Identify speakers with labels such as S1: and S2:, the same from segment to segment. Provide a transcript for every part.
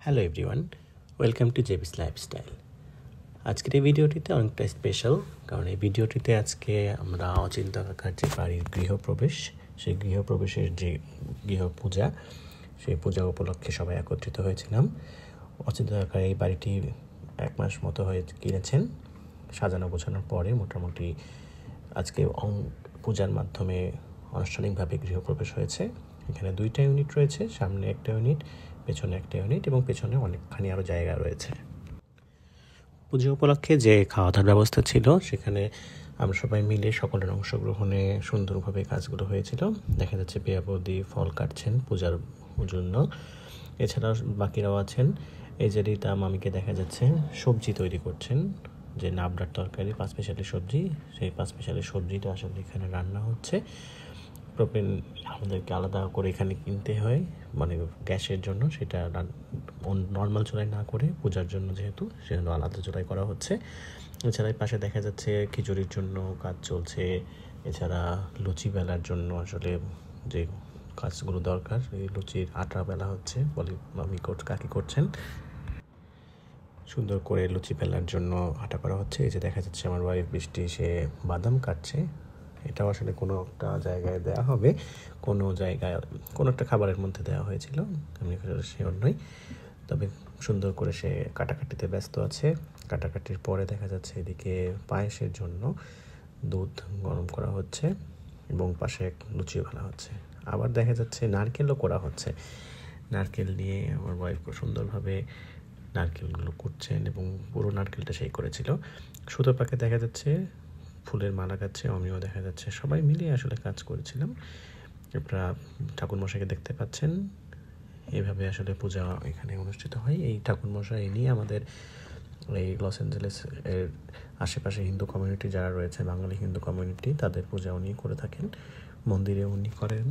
S1: Hello everyone, welcome to জেবিস lifestyle. আজকের এই ভিডিওটিতে অনেকটা স্পেশাল, কারণ এই ভিডিওটিতে আজকে আমরা অচিন্তা কাকার যে বাড়ির গৃহপ্রবেশ, সেই গৃহপ্রবেশের যে গৃহপূজা, সেই পূজা উপলক্ষে সবাই একত্রিত হয়েছিলাম। অচিন্তা কাকার এই বাড়িটি 1 মাস মতো হয়ে কিনেছেন। সাজানো গোছানোর পরে মোটামুটি আজকে পূজার মাধ্যমে আনুষ্ঠানিকভাবে গৃহপ্রবেশ হয়েছে। এখানে 2টা ইউনিট রয়েছে, সামনে একটা ইউনিট, পেছনে একটা ইউনিট এবং পেছনে অনেকখানি আরও জায়গা রয়েছে। পুজো উপলক্ষে যে খাওয়া দাওয়ার ব্যবস্থা ছিল, সেখানে আমরা সবাই মিলে সকলের অংশগ্রহণে সুন্দরভাবে কাজগুলো হয়েছিল। দেখা যাচ্ছে পেয়া বৌদি ফল কাটছেন পূজার জন্য, এছাড়াও বাকিরাও আছেন। এই যে রীতা মামিকে দেখা যাচ্ছে সবজি তৈরি করছেন, যে নাবড়ার তরকারি 5 স্পেশালি সবজি, সেই 5 স্পেশালি সবজিটা আসলে এখানে রান্না হচ্ছে। প্রোপেন আমাদেরকে আলাদা করে এখানে কিনতে হয়, মানে গ্যাসের জন্য, সেটা নর্মাল চুলায় না করে পূজার জন্য যেহেতু সেজন্য আলাদা চুলায় করা হচ্ছে। এছাড়া পাশে দেখা যাচ্ছে খিচুড়ির জন্য কাজ চলছে, এছাড়া লুচি বেলার জন্য আসলে যে কাজগুলো দরকার, এই লুচির আটা বেলা হচ্ছে, বলে মামি কাকি করছেন। সুন্দর করে লুচি বেলার জন্য আটা করা হচ্ছে। এই যে দেখা যাচ্ছে আমার ওয়াইফ বৃষ্টি, সে বাদাম কাটছে। এটাও আসলে কোনো একটা জায়গায় দেওয়া হবে, কোনো জায়গায় কোনো একটা খাবারের মধ্যে দেওয়া হয়েছিল, আমি শিওর নই। তবে সুন্দর করে সে কাটাকাটিতে ব্যস্ত আছে। কাটাকাটির পরে দেখা যাচ্ছে এদিকে পায়েসের জন্য দুধ গরম করা হচ্ছে এবং পাশে লুচিও ফেলা হচ্ছে। আবার দেখা যাচ্ছে নারকেলও করা হচ্ছে। নারকেল নিয়ে আমার ওয়াইফ সুন্দরভাবে নারকেলগুলো কুটছেন এবং পুরো নারকেলটা সেই করেছিল। সুতোর পাকে দেখা যাচ্ছে ফুলের মালা গাচ্ছে, আমিও দেখা যাচ্ছে, সবাই মিলে আসলে কাজ করেছিলাম। আপনারা ঠাকুরমশাইকে দেখতে পাচ্ছেন। এইভাবে আসলে পূজা এখানে অনুষ্ঠিত হয়। এই ঠাকুরমশাই নিয়ে আমাদের এই লস অ্যাঞ্জেলেস এর আশেপাশে হিন্দু কমিউনিটি যারা রয়েছে, বাঙালি হিন্দু কমিউনিটি, তাদের পূজা উনি করে থাকেন, মন্দিরে উনি করেন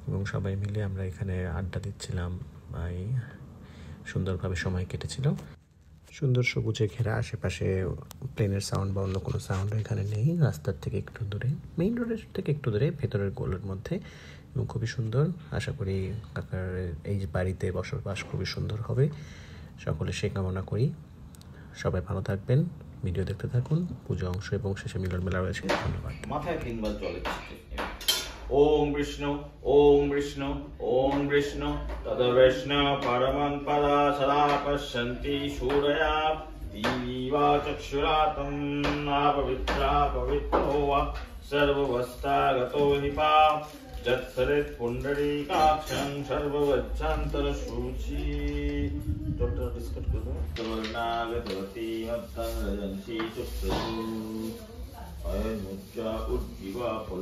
S1: এবং সবাই মিলে আমরা এখানে আড্ডা দিচ্ছিলাম। এই সুন্দরভাবে সময় কেটেছিল। সুন্দর সবুজে ঘেরা আশেপাশে প্লেনের সাউন্ড বা অন্য কোনো সাউন্ড এখানে নেই। রাস্তার থেকে একটু দূরে, মেইন রোডের থেকে একটু দূরে, ভেতরের গোলের মধ্যে, এবং খুবই সুন্দর। আশা করি কাকার এই বাড়িতে বসবাস খুবই সুন্দর হবে, সকলে সে কামনা করি। সবাই ভালো থাকবেন, ভিডিও দেখতে থাকুন। পুজো অংশ এবং শেষে মিলন মেলা রয়েছে। ধন্যবাদ।
S2: মাথায় কিংবা জলে ওম বিষ্ণু ওম বিষ্ণু ওম বিষ্ণু তদ বিষ্ণু পরমং পদা সদা পশ্যন্তি সূরয়া দীবা চক্ষুরাতম পবিত্রা পবিত্রো वा सर्ववस्थागतो हि पा যৎসরিত পুণ্ডরীকাক্ষং সর্ববচ্ছান্তরসূচি। টোটাল ডিসকাস করব। তর্ণাগতবতী মত্তং রজন্তি চক্ষুষু অয়ন মুদ্রা উদ্গীবা ফল।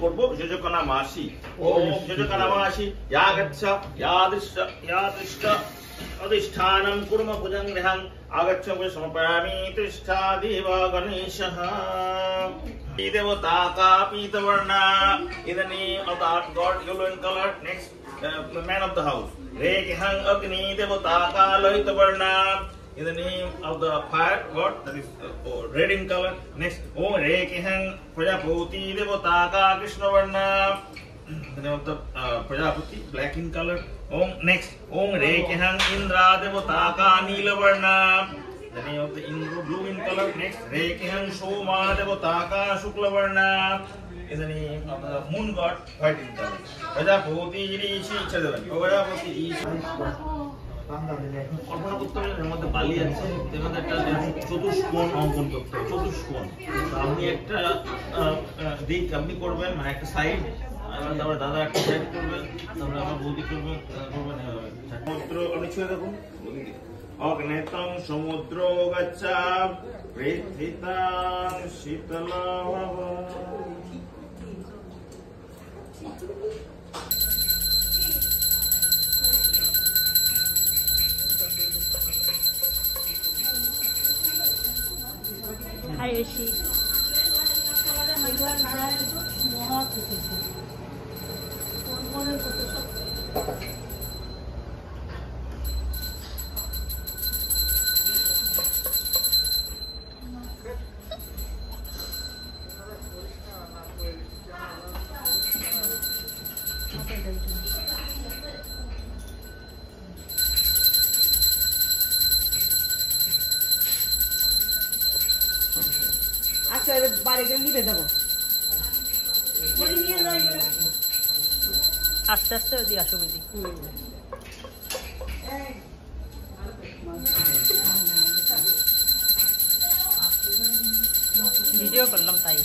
S2: করবো যোজকনা মাসি। ওম যোজকনা মাসি ইয়া গচ্ছা ইয়া দৃষ্ট অধিষ্ঠানং কুর্ম ভুজংগ্রহং আগচ্ছং সমর্পয়ামি তিষ্ঠা দেব গণেশঃ। দেবতা কা পীতবর্ণা in the name of the god yellow in color. Next man of the house rekihang agni devata ka lohitabvarna in the name of the fire god, that is red in color. Next om rekihang prajapati devata ka krishnavarna, the name of the prajapati, black in color. Om next om rekihang indra devata ka neelavarna, the name of the Indra, blue in color. Next rekihang soma devata ka shuklavarna, in the name of the moon god, white in color. Prajapati rishi chadavan prajapati rishi কল্পনা করতে হবে এর মধ্যে বালি আছে, এর মধ্যে একটা চতুষ্কোণ অঙ্কন করতে হবে। চতুষ্কোণ আপনি একটা দিক আপনি করবেন, মানে একটা সাইড, তারপরে দাদা একটা সাইড করবেন, তারপরে আমার বৌদি করবেন, সমুদ্র আপনি ছুঁয়ে দেখুন। অগ্নেতং সমুদ্র গচ্ছা পৃথিতাং শীতলাভ।
S3: Hi, Rishi. আচ্ছা বাড়ি গেলে নিতে যাবো আস্তে আস্তে দিয়ে আসো বুঝি ভিডিও করলাম তাই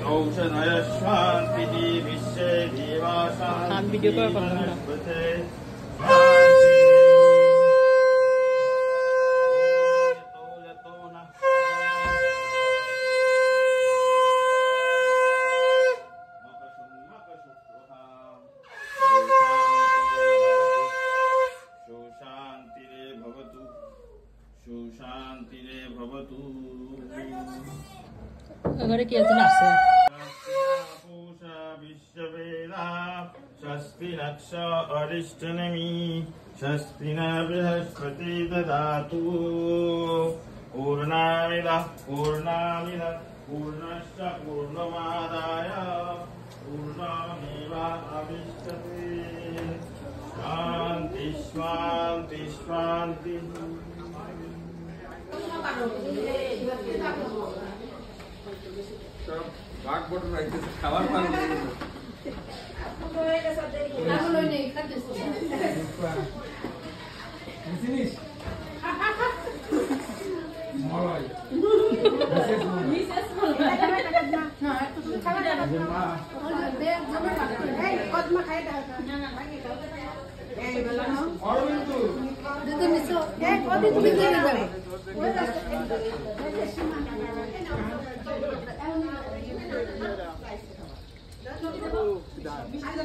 S2: ঔষধয় শান্তি বিশ্বে দেবা
S3: আমি ভিডিও করে করলাম না
S2: সুশান্তিরে ভবতু
S3: ঘরে কি একজন আসছে
S2: पूषा विश्ववेदा स्वस्ति नक्ष अरिष्टनेमि स्वस्ति न बृहस्पति ददातु पूर्णामिदः पूर्णामिदः पूर्णश्च पूर्णमादाय पूर्णमेवावशिष्यते शान्ति शान्ति शान्ति
S4: বাঘ বড় রাইতেছে খাবার পানি জিনিস মলাই মিসেস বলবা না একটু তুমি খাবার দাও মা দেখ জমা এই কদমা খাই দাও না না ভাগি দাও এই বলা না অরবিন্দ দিতে নিছো এই কদি তুমি দিয়ে যাবে ওই রাস্তা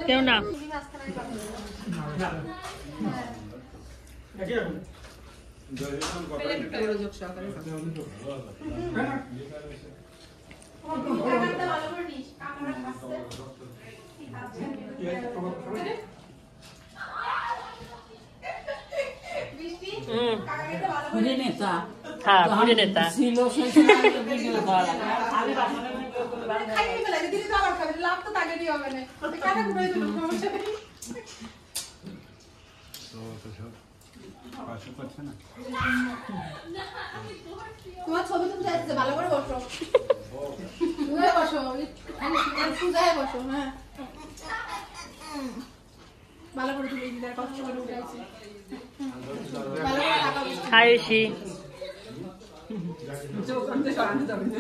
S3: কেউ না
S5: নেতা
S3: হ্যাঁ ঘুরে নেতা
S5: ছিল সেই ভিডিও করা
S6: খাইয়ে ফেলে দিদি তো আবার খাবে লাভ তো তাকে দিয়ে হবে না কাটা ঘুরে দিল সমস্যা নেই তোমার ছবি তুলতে আসছে ভালো করে বসো ঘুরে বসো সুজায় বসো হ্যাঁ ভালো করে তুলে দিলে কষ্ট করে উঠে আসছে ভালো করে টাকা
S3: হাই এসি
S5: চোখ আনতে সরানো যাবে না